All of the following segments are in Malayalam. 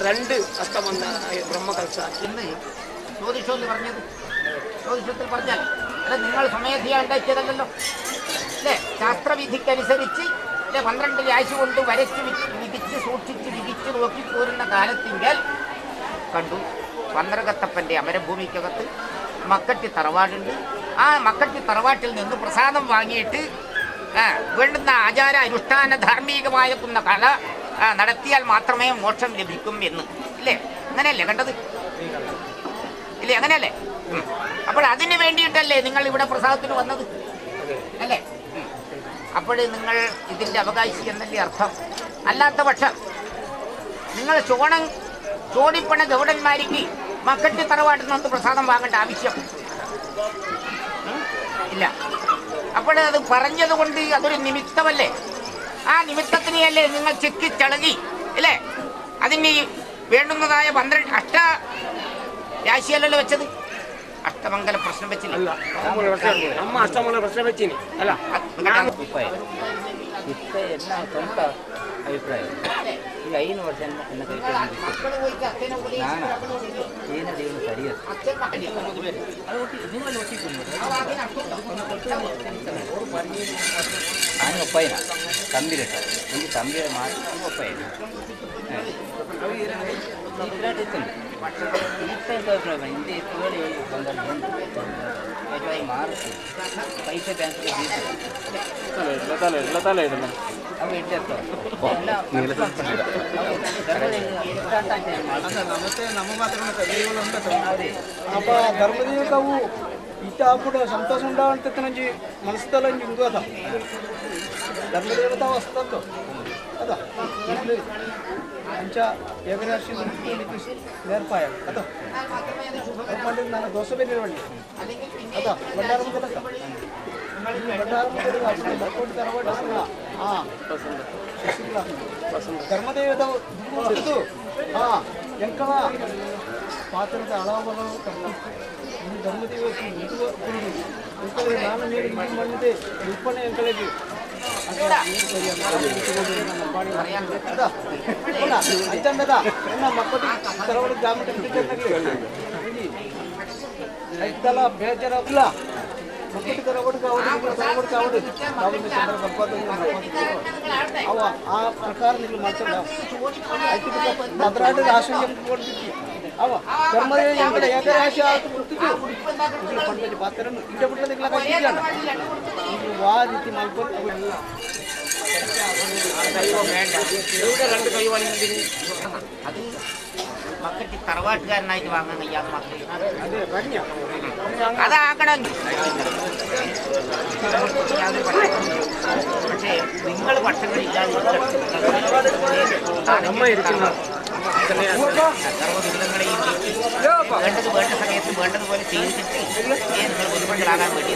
രണ്ട് അസ്തമന്ന ബ്രഹ്മകൽസ എന്ന് ജ്യോതിഷമെന്ന് പറഞ്ഞത്. ജ്യോതിഷത്തിൽ പറഞ്ഞാൽ അല്ല, നിങ്ങൾ സ്വമേധയാ ഉണ്ടാക്കിയതല്ലോ അല്ലേ? ശാസ്ത്രവിധിക്കനുസരിച്ച് 12 രാശി കൊണ്ട് വരച്ച് വിധിച്ച് സൂക്ഷിച്ച് വിധിച്ച് നോക്കിപ്പോരുന്ന കാലത്തിങ്കൽ കണ്ടു പന്ത്രകത്തപ്പൻ്റെ അമരഭൂമിക്കകത്ത് മക്കട്ടി തറവാടുണ്ട്. ആ മക്കട്ടി തറവാട്ടിൽ നിന്ന് പ്രസാദം വാങ്ങിയിട്ട് വേണ്ടുന്ന ആചാര അനുഷ്ഠാന ധാർമ്മികമായ കല നടത്തിയാൽ മാത്രമേ മോക്ഷം ലഭിക്കും എന്ന്. ഇല്ലേ? അങ്ങനെയല്ലേ കണ്ടത്? ഇല്ലേ? അങ്ങനെയല്ലേ? അപ്പോൾ അതിന് വേണ്ടിയിട്ടല്ലേ നിങ്ങൾ ഇവിടെ പ്രസാദത്തിന് വന്നത് അല്ലേ? അപ്പോൾ നിങ്ങൾ ഇതിൻ്റെ അവകാശി എന്നല്ലേ അർത്ഥം. അല്ലാത്ത പക്ഷം നിങ്ങൾ ചോടിപ്പണ ഗൗഡന്മാർക്ക് മക്കട്ടി തറവാട്ടിൽ നിന്ന് പ്രസാദം വാങ്ങേണ്ട ആവശ്യം ഇല്ല. അപ്പോൾ അത് പറഞ്ഞത് കൊണ്ട് അതൊരു നിമിത്തമല്ലേ? ആ നിമിത്തത്തിനെയല്ലേ നിങ്ങൾ ചെക്കിച്ചളകി അല്ലേ? അതിന് വേണ്ടുന്നതായ 12 രാശിയല്ലല്ലോ വെച്ചത്. അഷ്ടമംഗല പ്രശ്നം വെച്ചില്ല. ಅಷ್ಟಮಂಗಲ ಪ್ರಶ್ನೆ ಬೆಚ್ಚಿನಿ ಅಲ್ಲ ಎಲ್ಲ ಸ್ವಂತ ಅಭಿಪ್ರಾಯ. ಈಗ 5 ವರ್ಷ ನನ್ನ ಕೈ ನಾನು ಏನ ದೇವನು ಸರಿಯದು ನಿಮ್ಮಲ್ಲಿ ನಾನು ಒಪ್ಪಾಯಿನ ತಂಬಿರಟ ಒಂದು ತಂಬಿರ ಮಾತ್ರ ಒಪ್ಪಾಯಿನ ಇತ್ತು ಅಭಿಪ್ರಾಯ ಹಿಂದೆ ತೋಳಿ ಬಂದ ಮಾರುತ್ತಿ ಪೈಸೆ ಬ್ಯಾಂಕ್ ಅವು ಇಟ್ಟಿರ್ತಾವೆ. apa ಧರ್ಮದೇವ ಕಾವು ಇಟ್ಟಾಪುಡ ಸಂತೋಷ ಉಂಟಾವಂತ ನಂಜಿ ಮನಸ್ಸಲ್ಲ ಇಂದು ಅದ ಧರ್ಮದೇವತಾ ವಸ್ತದ್ದು ಅದ ಅಂಚ ಏಕರಾಶಿ ನೇರ್ಪಾಯ ಅದ ಮಾಡಿದ ನಾನು ದೋಸೆ ಬೇರೆ ಒಳ್ಳೆ ಅದ ಬಂಡಾರ ಮುಖದ ಧರ್ಮದೇವದ ಎಂಕಳ ಪಾತ್ರದ ಅಳವಗಳು ಧರ್ಮದೇವ ನಾನು ನೀಡಿ ಮಾಡಿದೆ ಉಲ್ಪನೆ ಎಂಕಳಿಗೆ ಅಂಚಂದದ ಎನ್ನ ಮಕ್ಕಳು ತರವಡು ಗ್ರಾಮ ಐತಲ್ಲ ಬೇಜಾರಲ್ಲ ಮಕ್ಕಳು ತರವಡು ಕಾವಡು ಅವ ಆ ಪ್ರಕಾರ ನೀವು ಮಾಡ್ಸಲ್ಲ ಭದ್ರಾಟದ ಆಶಂಕೆ ಕೊಡ್ತಿದ್ವಿ ಅವ ಧರ್ಮದೇ ಎಂಕಡೆ ಯಾಕಡೆ ಆಶೆ ಆಯ್ತು ಕೊಡ್ತಿದ್ದು ಪಂಚಾಯತಿ ಪಾತ್ರ ಇಂಟ ಬಿಟ್ಟದ ಆ ರೀತಿ ಮಾಡ್ಕೊಂಡು ಅವೆಲ್ಲ രണ്ട് കൈവാണി അത് മക്കട്ടി തറവാട്ടുകാരനായിട്ട് വാങ്ങാൻ കഴിയാതെ അതാക്കണം. പക്ഷേ നിങ്ങൾ പക്ഷങ്ങളില്ലാതെ സർവ്വദുരിതങ്ങളെയും വേണ്ടത് വേണ്ട സമയത്ത് വേണ്ടതുപോലെ ചെയ്തിട്ട് നിങ്ങൾ പൊതുമക്കളാകാൻ വേണ്ടി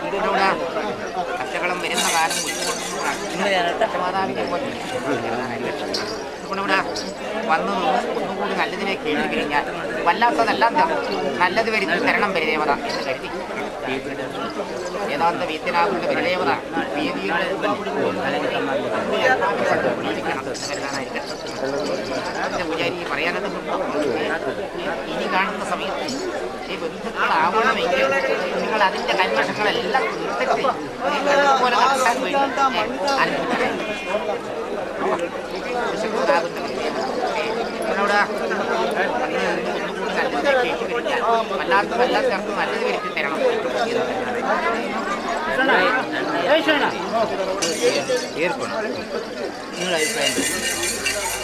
ഇതിലൂടെ കഷ്ടകളം വരുന്ന കാലം കഷ്ടമാതാവിനെ പോലെ ഇവിടെ വന്നു ഒന്നുകൂടി നല്ലതിനെ കേട്ടു കഴിഞ്ഞാൽ വല്ലാത്തതെല്ലാം നല്ലത് വരുത്തി തരണം പരിദേവത എന്ന് കരുതി വേദാന്ത വീത്തിനാകുന്ന പരിദേവത വേദിയുടെ പൂജാരി പറയാനത് ഇനി കാണുന്ന സമയത്ത് ഈ ബന്ധുക്കളാവണമെങ്കിൽ നിങ്ങൾ അതിൻ്റെ കന്മഷങ്ങളെല്ലാം തീർത്തിട്ട് പോലെ നടത്താൻ വേണ്ടി വല്ലാത്തവർക്ക് നല്ലത് വരുത്തി തരണം. ಏರ್ಕೊಂಡು ನಿಗಳ ಅಭಿಪ್ರಾಯ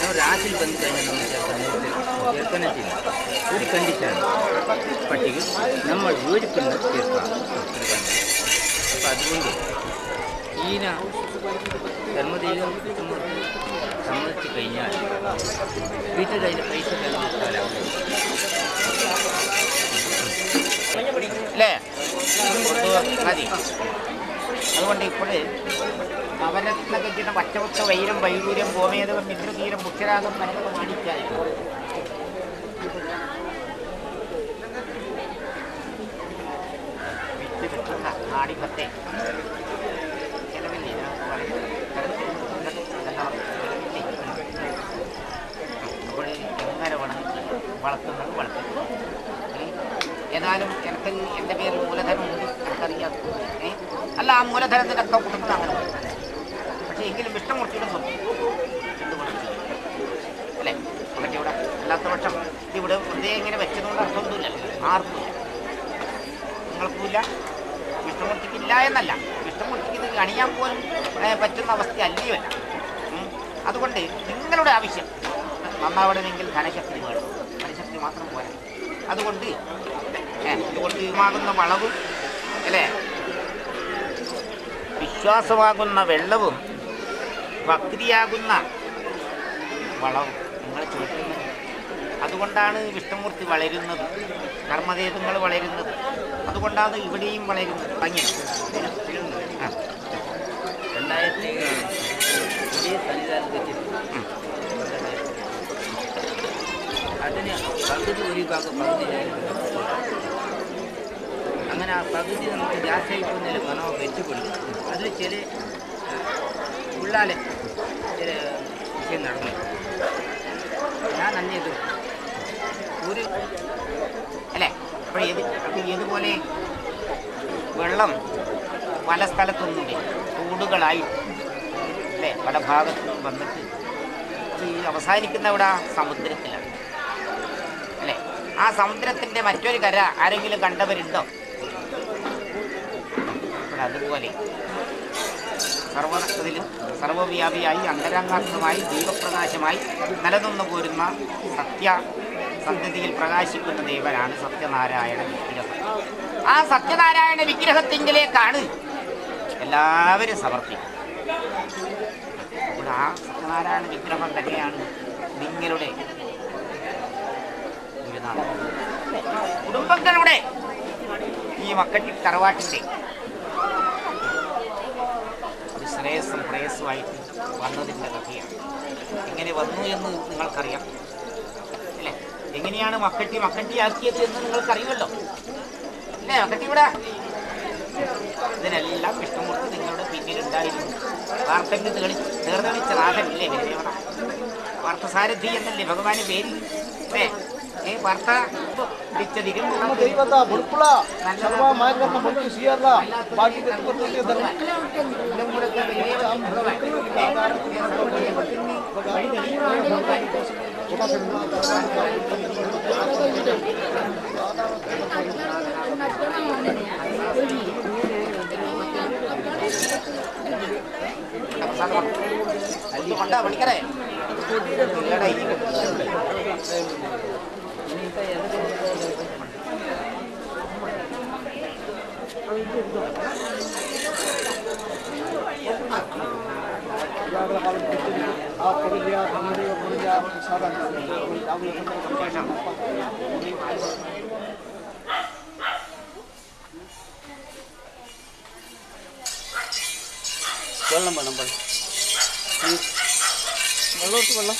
ನಾವು ರಾತ್ರಿ ಬಂದು കഴിഞ്ഞാൽ ചേർക്കണില്ല ഒരു കണ്ടീഷനാണ് പട്ടിക നമ്മൾ യോജിക്കുന്നത് ചേർക്കണം. അപ്പം അതുകൊണ്ട് ഈന ധർമ്മദൈവം സമ്മതിച്ചു കഴിഞ്ഞാൽ വീട്ടിൽ അതിൻ്റെ പൈസ അല്ലേ? മതി. അതുകൊണ്ട് ഇപ്പോൾ നവരത്ന കെട്ടിട പച്ചവത്ത വൈരം വൈഡൂര്യം ഗോമേതകം മിത്രതീരം മുഖ്യരാഗം മനഃ മാണിക്കായ വിറ്റ് കിട്ടുന്ന ആടിപ്പത്തെ ചിലവിൽ വളർത്തുന്നത് വളർത്തുന്നത്. ഏതായാലും എനിക്ക് എൻ്റെ പേരിൽ മൂലധനമുണ്ട്, എനിക്കറിയാം. അല്ല, ആ മൂലധനത്തിനൊക്കെ കൊടുക്കുന്നത് അങ്ങനെ പക്ഷേ എങ്കിലും വിഷ്ണുമൂർത്തിയുടെ സ്വന്തം അല്ലേ മറ്റേ ഇവിടെ അല്ലാത്ത പക്ഷം ഇതിവിടെ വെറുതെ ഇങ്ങനെ വെച്ചതുകൊണ്ട് അർത്ഥമൊന്നുമില്ലല്ലോ, ആർക്കും നിങ്ങൾക്കുമില്ല, വിഷ്ണുമൂർത്തിക്കില്ല എന്നല്ല, വിഷ്ണുമൂർത്തിക്ക് ഇത് അണിയാൻ പോലും പറ്റുന്ന അവസ്ഥ അല്ലയുമല്ല. അതുകൊണ്ട് നിങ്ങളുടെ ആവശ്യം നന്നാവണമെങ്കിൽ ധനശക്തി വേണം, ധനശക്തി മാത്രം പോരാ. അതുകൊണ്ട് ഇതുകൊണ്ടുമാകുന്ന വളവും അല്ലേ, വിശ്വാസമാകുന്ന വെള്ളവും ഭക്തിയാകുന്ന വളവും നിങ്ങൾ ചോദിക്കുന്നത്. അതുകൊണ്ടാണ് വിഷ്ണുമൂർത്തി വളരുന്നത്, കർമ്മദേവങ്ങൾ വളരുന്നത്, അതുകൊണ്ടാണ് ഇവിടെയും വളരുന്നത്. ഭംഗി അതിന് പകുതി ഒരു പകുതി അങ്ങനെ ആ പകുതി നമുക്ക് ഗ്യാസായി പോകുന്നതിൽ മണം വെച്ചുകൊള്ളു. അതിൽ ചില ഉള്ളാലെ ചില വിഷയം നടന്നു. ഞാൻ അന്നേത് ഒരു അല്ലേ. അപ്പോൾ ഇതുപോലെ വെള്ളം പല സ്ഥലത്തൊന്നുമില്ല, തോടുകളായി അല്ലേ പല ഭാഗത്തും വന്നിട്ട് ഈ അവസാനിക്കുന്ന ഇവിടെ സമുദ്രത്തിലാണ് അല്ലേ. ആ സമുദ്രത്തിൻ്റെ മറ്റൊരു കര ആരെങ്കിലും കണ്ടവരുണ്ടോ? അതുപോലെ സർവത്തിലും സർവവ്യാപിയായി അന്തരംഗാത്മകമായി ദൈവപ്രകാശമായി നിലനിന്നു പോരുന്ന സത്യസന്ധതയിൽ പ്രകാശിക്കുന്ന ദേവനാണ് സത്യനാരായണ വിഗ്രഹം. ആ സത്യനാരായണ വിഗ്രഹത്തിങ്കിലേക്കാണ് എല്ലാവരും സമർപ്പിക്കുന്നത്. അപ്പോൾ ആ സത്യനാരായണ വിഗ്രഹം തന്നെയാണ് നിങ്ങളുടെ ഒരു നാട്, കുടുംബങ്ങളുടെ ഈ മക്കട്ടി തറവാട്ടിൻ്റെ ഒരു ശ്രേയസ്സും പ്രേയസ്സുമായിട്ട് വന്നതിൻ്റെ കഥയാണ്. എങ്ങനെ വന്നു എന്ന് നിങ്ങൾക്കറിയാം അല്ലേ. എങ്ങനെയാണ് മക്കട്ടിയാക്കിയത് എന്ന് നിങ്ങൾക്കറിയുമല്ലോ അല്ലേ. മക്കട്ടി ഇവിടെ ഇതിനെല്ലാം വിഷ്ണുമൂർത്തി നിങ്ങളുടെ പിന്നിലുണ്ടായിരുന്നു. വാർത്തയ്ക്ക് തീർന്നളിച്ച നാഥനല്ലേ ഗുരുദേവന, വാർത്തസാരഥി എന്നല്ലേ ഭഗവാന് പേര് അല്ലേ. വാർത്ത കൊണ്ടാ വിളിക്കറേ വെള്ളം വേണം, വെള്ളം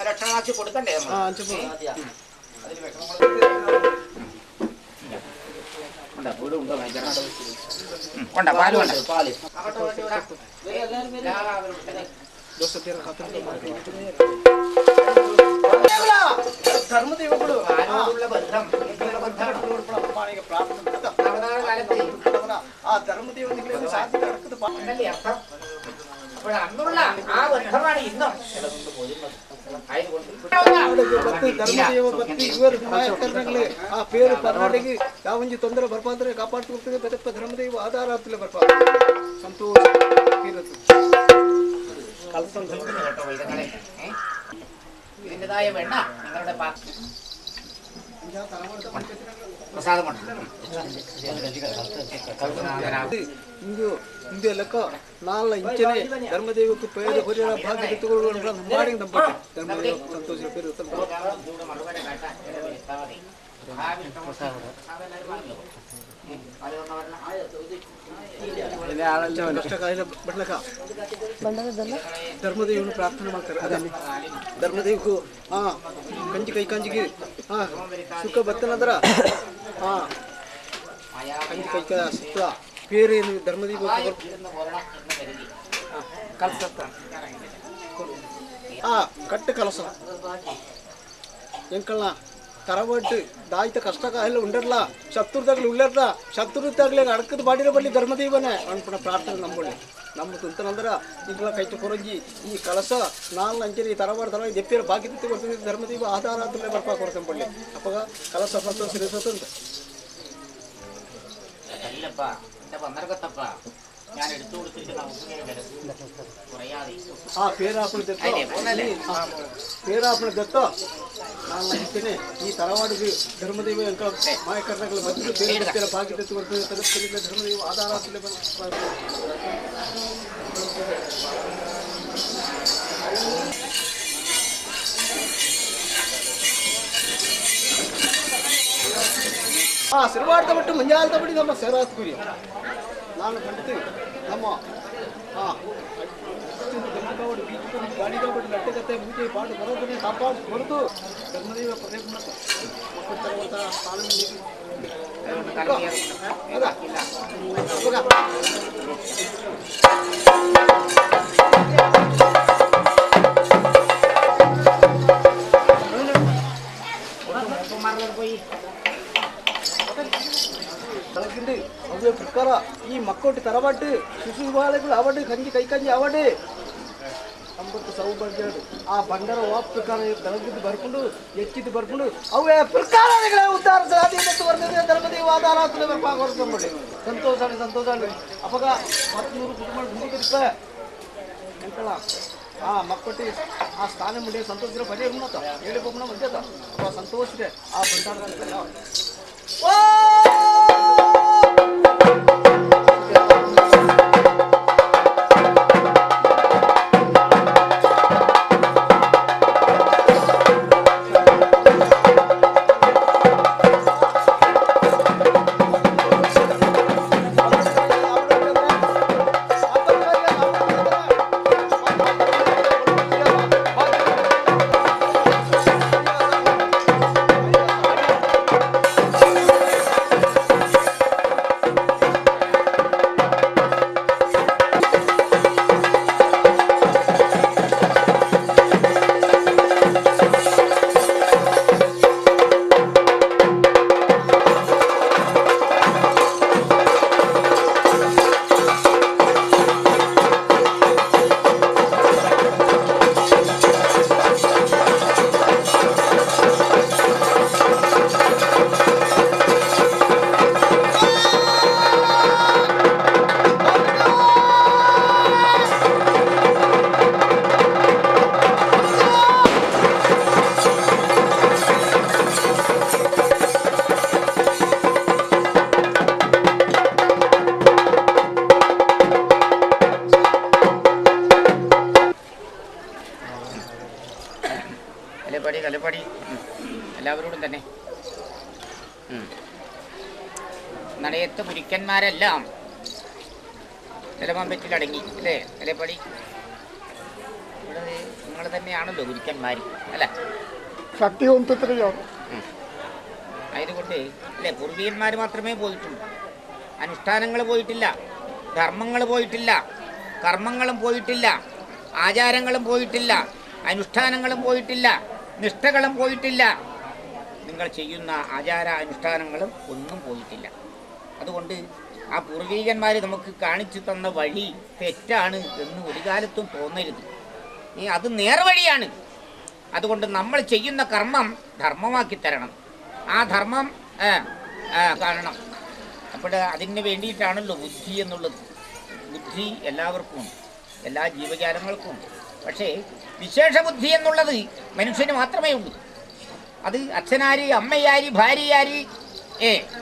ലക്ഷണമാക്കി കൊടുക്കണ്ടേ കൊണ്ട പാല് കൊണ്ട പാല് ധർമ്മദേവಗಳು ആ ധർമ്മദേവനിಗೆ സാധ്യത നടക്കുന്നത് അപ്പോൾ അന്നുള്ള ആ ബന്ധമാണ് ഇന്നും ಧರ್ಮದೇವ ಭಕ್ತಿ ಇವರು ನಾಯಕರೇ ಆ ಪೇರು ಕರ್ನಾಟಕ ಯಾವಂಜಿ ತೊಂದರೆ ಬರ್ಬಾದ್ರೆ ಕಾಪಾಡ್ಕೊಳ್ತದೆ. ಬೆದಪ್ಪ ಧರ್ಮದೇವ ಆಧಾರ ಆಗ್ತಿಲ್ಲ ಬರ್ಬಾ ಸಂತೋಷ ഇതിൻ്റെതായ വെണ്ണ നിങ്ങളുടെ പ്രസാദം ಇಂದು ಲೆಕ್ಕ ನಾಲ್ಕು ಇಂಚನೆ ಧರ್ಮದೇವಕ್ಕೆ ಪೇರು ಹೊರ ಭಾಗ್ಯ ಎತ್ತುಕೊಳ್ಳುವ ಮಾಡಿ ನಂಬಿ ಧರ್ಮದೇವ ಸಂತೋಷ ಪೇರು ಧರ್ಮದೇವನು ಪ್ರಾರ್ಥನೆ ಮಾಡ್ತಾರೆ. ಅದನ್ನು ಧರ್ಮದೇವಕ್ಕೂ ಕಂಜಿಗೆ ಸುಖ ಬತ್ತ ನಂತರ ಕಂಚಿ ಕೈಕ ಸುತ್ತ ಬೇರೇನು ಧರ್ಮದೀಪ ಕಲಸ ಕಟ್ಟು ಕಲಸ ಎಂಕಲ್ನ ತರಬಟ್ಟು ದಾಯಿತ ಕಷ್ಟಕಾಲ ಉಂಡರ್ಲ ಶತ್ರುದಾಗ್ಲಿ ಉಳ್ಳರ್ಲ ಶತ್ರುದಾಗ್ಲಿ ಅಡಕದ ಬಾಡಿರ ಬಲ್ಲಿ ಧರ್ಮದೀಪನೇ ಅನ್ಪಣ ಪ್ರಾರ್ಥನೆ ನಂಬಳಿ ನಮ್ಮ ತುಂತನಂದ್ರ ಈಗಲ ಕೈತು ಕೊರಂಜಿ ಈ ಕಲಸ ನಾಲ್ ಅಂಚರಿ ತರಬಾರ್ದು ತರವಾಗಿ ದೆಪ್ಪಿರ ಬಾಕಿ ತಿತ್ತಿ ಕೊಡ್ತೀನಿ ಧರ್ಮದೀಪ ಆಧಾರ ಅಂತಲೇ ಬರ್ಪಾ ಕೊಡ್ತೇನೆ ಬಳ್ಳಿ ಅಪ್ಪಗ ಕಲಸ ಸತ್ತು ಸಿರಿಸತ್ತಂತ పేరాపణ దత్త నాలుగు ఈ తరవాడికి ధర్మదేవి ఇంకా మాయకర్ణకుల మధ్యలో పేరు బాధ్యత ధర్మదేవి ఆధారాలు ಸಿರುವಾಡ್ತ ಬಿಟ್ಟು ಮುಂಜಾಲ್ತ ಬಿಟ್ಟು ನಮ್ಮ ಸೇರಾತ್ಕುರಿ ನಾನು ಕಂಡು ನಮ್ಮ ಗಾಡಿ ತಗೊಂಡು ಲಟ್ಟೆ ಕತ್ತೆ ಮೂಜೆ ಪಾಡು ಬರೋದನ್ನೇ ಕಾಪಾಡು ಹೊರತು ಧರ್ಮದೇವ ಪದೇ తలకింది అవే ప్రకార ఈ మక్కోటి తరబట్టి శిశు బాలకులు అవడు కంచి కైకంజి అవడు ಅಂಬತ್ತು ಸೌ ಬರ್ಜಾಡು ಆ ಬಂಡರ ವಾಪ್ ಪ್ರಕಾರ ತಲಗಿದ್ದು ಬರ್ಕೊಂಡು ಎಚ್ಚಿದ್ದು ಬರ್ಕೊಂಡು ಅವೇ ಪ್ರಕಾರಗಳ ಉದ್ಧಾರ ಸಾಧ್ಯತೆ ಬರ್ತದೆ ಧರ್ಮದೇವ ಆಧಾರ ಆಗ್ತದೆ ಬರ್ಪಾಡಿ ಸಂತೋಷ ಅಪಗ 10 ಕುಟುಂಬ ಗುಂಡಿಗಿರ್ತ ಎಂತಳ ಆ ಮಕ್ಕಟಿ ಆ ಸ್ಥಾನ ಮುಂದೆ ಸಂತೋಷ ಬಜೆ ಉನ್ನತ ಹೇಳಿ ಒಬ್ಬನ ಮಂಜದ ಅಪ್ಪ ಸಂತೋಷಿದೆ ಆ ಬಂಡಾರ കലപ്പടി എല്ലാവരോടും തന്നെ നടയത്ത് പുരിക്കന്മാരെല്ലാം നിലമമ്പറ്റിലടങ്ങി അല്ലേ കലപ്പടി ഇവിടെ നിങ്ങൾ തന്നെയാണല്ലോ പുരിക്കന്മാർ അല്ലേ അതുകൊണ്ട് അല്ലേ പൂർവീകന്മാർ മാത്രമേ പോയിട്ടുള്ളൂ അനുഷ്ഠാനങ്ങൾ പോയിട്ടില്ല ധർമ്മങ്ങൾ പോയിട്ടില്ല കർമ്മങ്ങളും പോയിട്ടില്ല ആചാരങ്ങളും പോയിട്ടില്ല അനുഷ്ഠാനങ്ങളും പോയിട്ടില്ല നിഷ്ഠകളും പോയിട്ടില്ല നിങ്ങൾ ചെയ്യുന്ന ആചാര അനുഷ്ഠാനങ്ങളും ഒന്നും പോയിട്ടില്ല അതുകൊണ്ട് ആ പൂർവീകന്മാർ നമുക്ക് കാണിച്ചു തന്ന വഴി തെറ്റാണ് എന്ന് ഒരു കാലത്തും തോന്നരുത് അത് നേർവഴിയാണ് അതുകൊണ്ട് നമ്മൾ ചെയ്യുന്ന കർമ്മം ധർമ്മമാക്കി തരണം ആ ധർമ്മം കാണണം അപ്പോൾ അതിന് വേണ്ടിയിട്ടാണല്ലോ ബുദ്ധി എന്നുള്ളത് ബുദ്ധി എല്ലാവർക്കും ഉണ്ട് എല്ലാ ജീവജാലങ്ങൾക്കും ഉണ്ട് പക്ഷേ വിശേഷ ബുദ്ധി എന്നുള്ളത് മനുഷ്യന് മാത്രമേ ഉള്ളൂ അത് അച്ഛനാരി അമ്മയാരി ഭാര്യയാരി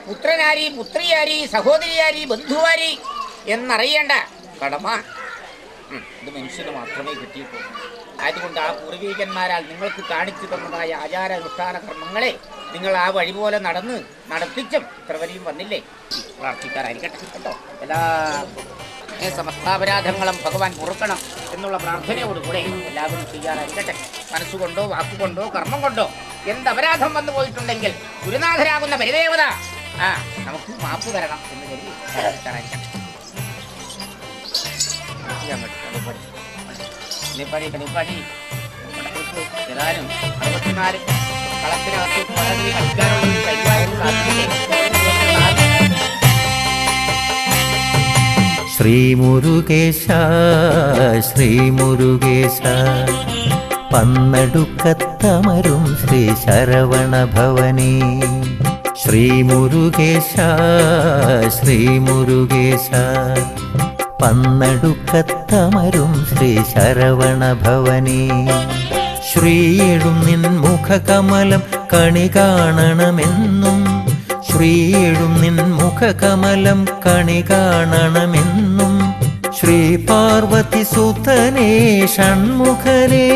പുത്രനാരി പുത്രിയാരി സഹോദരിയാരി ബന്ധുവാരി എന്നറിയേണ്ട കടമ ഇത് മനുഷ്യന് മാത്രമേ കിട്ടിയിട്ടുള്ളൂ അതുകൊണ്ട് ആ പൂർവീകന്മാരാൽ നിങ്ങൾക്ക് കാണിച്ചു തന്നതായ ആചാര അനുഷ്ഠാന കർമ്മങ്ങളെ നിങ്ങൾ ആ വഴി പോലെ നടത്തിച്ചും ഇത്ര വരെയും വന്നില്ലേ പ്രാർത്ഥിക്കാറായിരിക്കട്ടെ കേട്ടോ എല്ലാ സമസ്താപരാധങ്ങളും ഭഗവാൻ പൊറുക്കണം എന്നുള്ള പ്രാർത്ഥനയോടുകൂടെ എല്ലാവരും ചെയ്യാറായിരിക്കട്ടെ മനസ്സുകൊണ്ടോ വാക്കുകൊണ്ടോ കർമ്മം കൊണ്ടോ എന്ത് അപരാധം വന്നു പോയിട്ടുണ്ടെങ്കിൽ ഗുരുനാഥരാകുന്ന പരിദേവത നമുക്ക് മാപ്പ് തരണം എന്ന് കരുതി ഏതായാലും 64 കളത്തിനകത്ത് വളരെ അധികാരമുള്ള കൈകാര്യം സാധിക്കില്ലേ. ശ്രീ മുരുകേശ ശ്രീ മുരുകേശ പന്നടുക്കത്തമരും ശ്രീ ശരവണ ഭവനേ. ശ്രീ മുരുകേശ ശ്രീ മുരുകേശ പന്നടുക്കത്തമരും ശ്രീ ശരവണ ഭവനേ. ശ്രീയെഴും നിൻ മുഖകമലം കണി കാണണമെന്നും ശ്രീയെഴും നിൻ മുഖകമലം കണി കാണണമെന്നും ശ്രീ പാർവതി സുതനേ ഷൺമുഖനേ.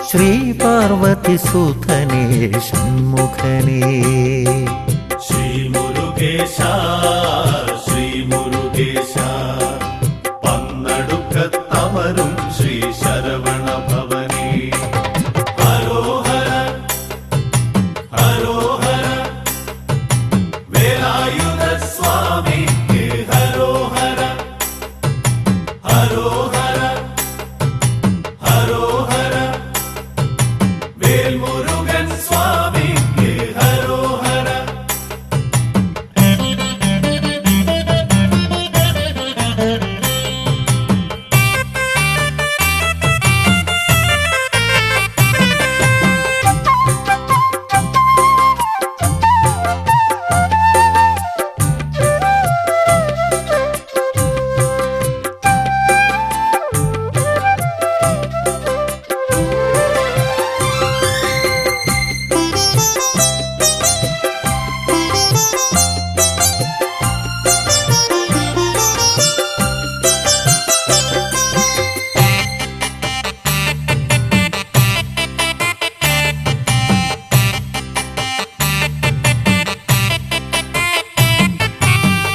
ശ്രീ പാർവതി സുതനേ ഷൺമുഖനേ. ശ്രീ മുരുകേശ ശ്രീ മുരുകേശ പന്നടുക്കത്തമരും ശ്രീ ശരവണ ഭവനേ. ഹരോഹര ഹരോഹര വേലായുധ സ്വാമിക്ക് ഹരോഹര ഹരോഹര ഹരോഹര വേൽമുരുകൻ സ്വാമിക്ക് ഹരോഹര.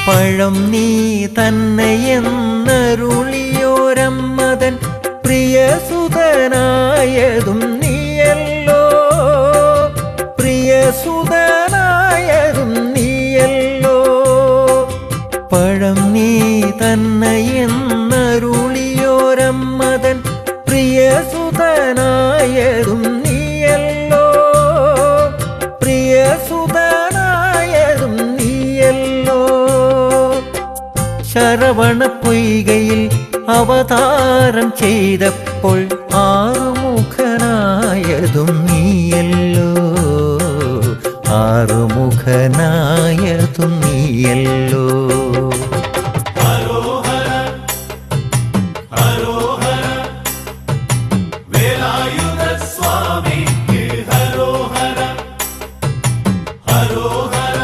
പഴം നീ തന്നെയെന്നരുളിയോരമ്മതൻ പ്രിയസുതനായതും നീയല്ലോ. പ്രിയസുതനായതും നീയല്ലോ. പഴം നീ തന്നെയെന്നരുളിയോരമ്മതൻ പ്രിയസുതനായതും നീയല്ലോ. പ്രിയസുതനായതും നീയല്ലോ. ശരവണ പൊയ്കയിൽ അവതാരം ചെയ്തപ്പോൾ ആറുമുഖനായതും നീയല്ലോ. ആറുമുഖനായതും നീയല്ലോ. ഹരോഹര ഹരോഹര വേലായുധ സ്വാമിക്ക് ഹരോഹര ഹരോഹര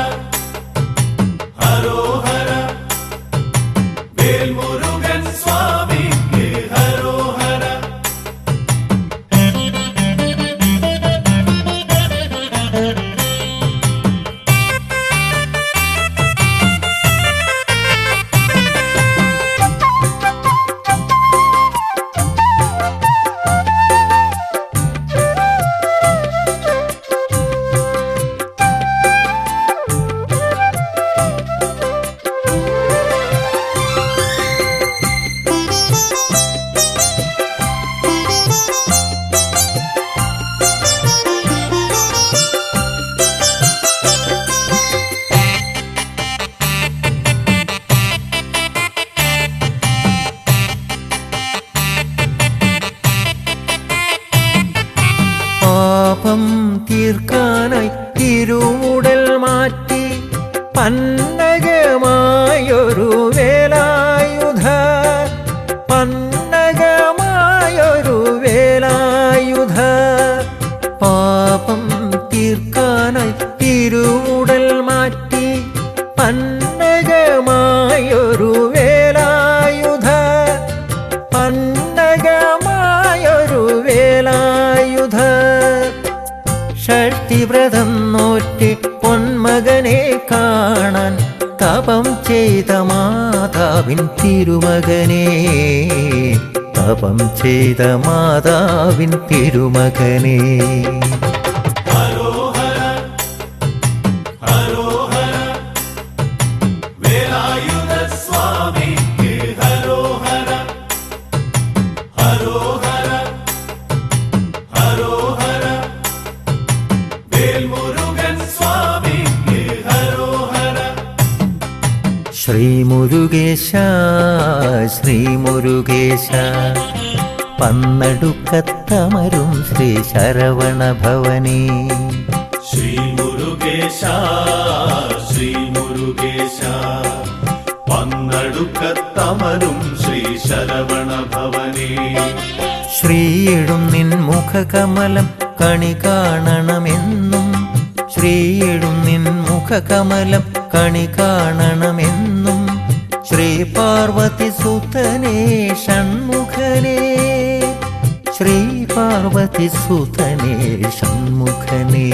ഹരോഹര വേൽമുരുകൻ സ്വാമിക്ക് ഹരോഹര. പാപം തീർക്കാനായി തിരുവുടൽ മാറ്റി പന്നകമായൊരു വേലായുധ. പന്നകമായൊരു വേലായുധ. പാപം തീർക്കാനായി തിരുവുടൽ മാറ്റി പന്നകമായൊരു വേലായുധ. പന്നകമായൊരു വേലായുധ. ഷഷ്ടിവ്രതം നോറ്റ് പൊന്മകനെ കാണാൻ തപം ചെയ്ത മാതാവിൻ തിരുമകനെ. തപം ചെയ്ത മാതാവിൻ തിരുമകനെ. ശ്രീ മുരുകേശ പന്നടുക്കത്തമരും ശ്രീ ശരവണ ഭവനേ ശ്രീ മുരുകേശ ശ്രീ മുരുകേശ പന്നടുക്കത്തമരും ശ്രീ ശരവണ ഭവനേ ശ്രീയിടും നിൻ മുഖകമലം കണി കാണണമെന്നും ശ്രീയിടും നിൻ മുഖകമലം കണി കാണണമെന്നും ശ്രീ പാർവതി സുതനേ ഷൺമുഖനേ ശ്രീ പാർവതി സുതനേ ഷൺമുഖനേ